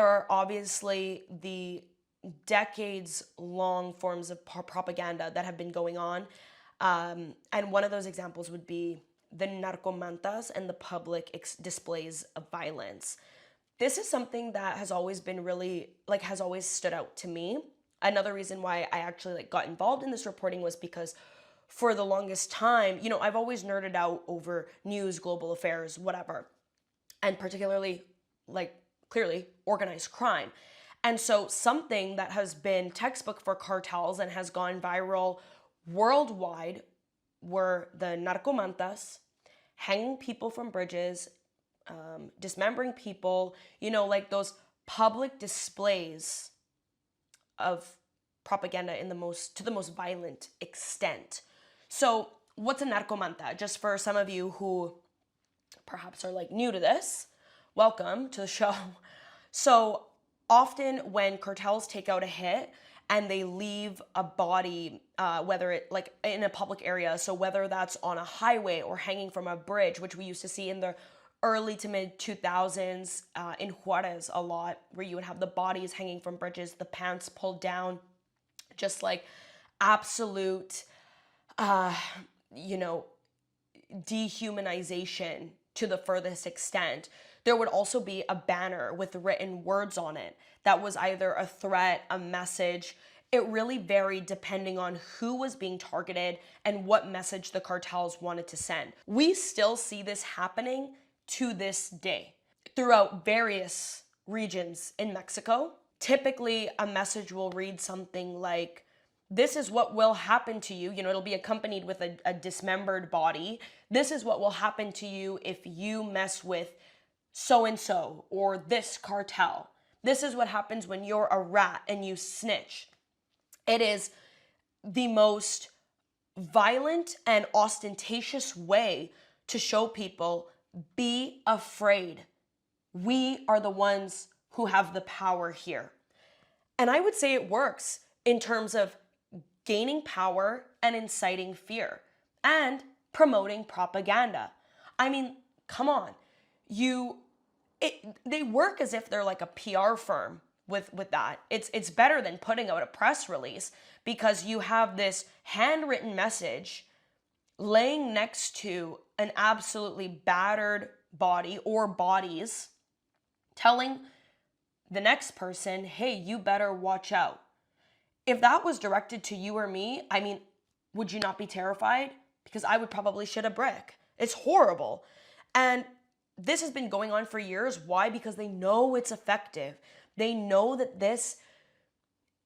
There are obviously the decades-long forms of propaganda that have been going on. And one of those examples would be the narcomantas and the public displays of violence. This is something that has always been really, has always stood out to me. Another reason why I actually got involved in this reporting was because for the longest time, I've always nerded out over news, global affairs, whatever, and particularly, clearly, organized crime. And so something that has been textbook for cartels and has gone viral worldwide were the narcomantas, hanging people from bridges, dismembering people, those public displays of propaganda to the most violent extent. So what's a narcomanta? Just for some of you who perhaps are new to this, welcome to the show. So often when cartels take out a hit and they leave a body, whether it in a public area, so whether that's on a highway or hanging from a bridge, which we used to see in the early to mid 2000s in Juarez a lot, where you would have the bodies hanging from bridges, the pants pulled down, just absolute, dehumanization to the furthest extent. There would also be a banner with written words on it that was either a threat, a message. It really varied depending on who was being targeted and what message the cartels wanted to send. We still see this happening to this day throughout various regions in Mexico. Typically, a message will read something like, this is what will happen to you. It'll be accompanied with a dismembered body. This is what will happen to you if you mess with so-and-so or this cartel. This is what happens when you're a rat and you snitch. It is the most violent and ostentatious way to show people, be afraid. We are the ones who have the power here. And I would say it works in terms of gaining power and inciting fear and promoting propaganda. I mean, come on. They work as if they're like a PR firm with that. It's better than putting out a press release, because you have this handwritten message laying next to an absolutely battered body or bodies, telling the next person, hey, you better watch out. If that was directed to you or me, I mean, would you not be terrified? Because I would probably shit a brick. It's horrible. And this has been going on for years. Why? Because they know it's effective. They know that this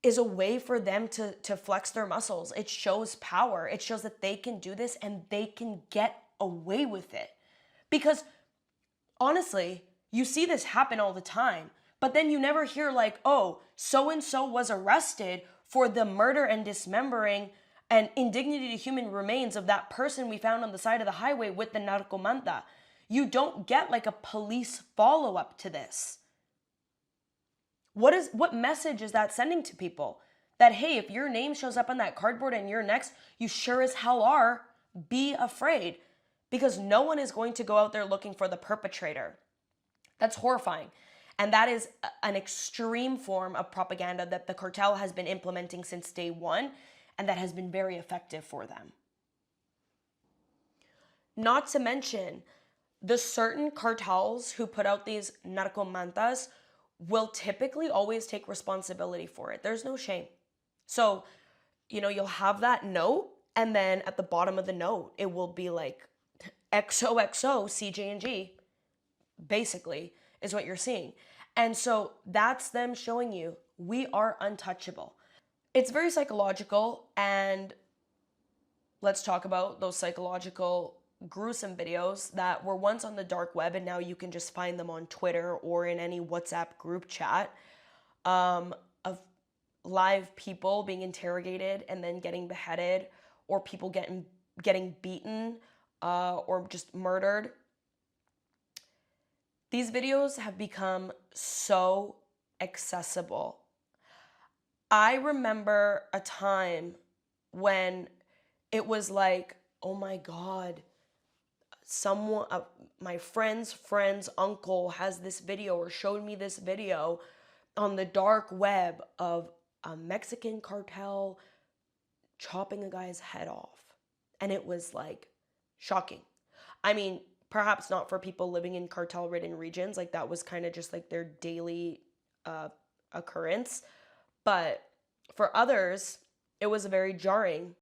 is a way for them to flex their muscles. It shows power. It shows that they can do this and they can get away with it. Because honestly, you see this happen all the time, but then you never hear oh, so-and-so was arrested for the murder and dismembering and indignity to human remains of that person we found on the side of the highway with the narcomanta. You don't get a police follow-up to this. What message is that sending to people? That, hey, if your name shows up on that cardboard and you're next, you sure as hell are. Be afraid, because no one is going to go out there looking for the perpetrator. That's horrifying. And that is an extreme form of propaganda that the cartel has been implementing since day one, and that has been very effective for them. Not to mention, the certain cartels who put out these narcomantas will typically always take responsibility for it. There's no shame. So, you'll have that note, and then at the bottom of the note, it will be XOXO CJ&G, basically, is what you're seeing. And so that's them showing you, we are untouchable. It's very psychological, and let's talk about those psychological gruesome videos that were once on the dark web, and now you can just find them on Twitter or in any WhatsApp group chat, of live people being interrogated and then getting beheaded, or people getting beaten or just murdered. These videos have become so accessible. I remember a time when it was oh my God, someone, my friend's uncle has this video or showed me this video on the dark web of a Mexican cartel chopping a guy's head off. And it was like shocking. I mean, perhaps not for people living in cartel ridden regions, like that was kind of just like their daily occurrence. But for others, it was very jarring.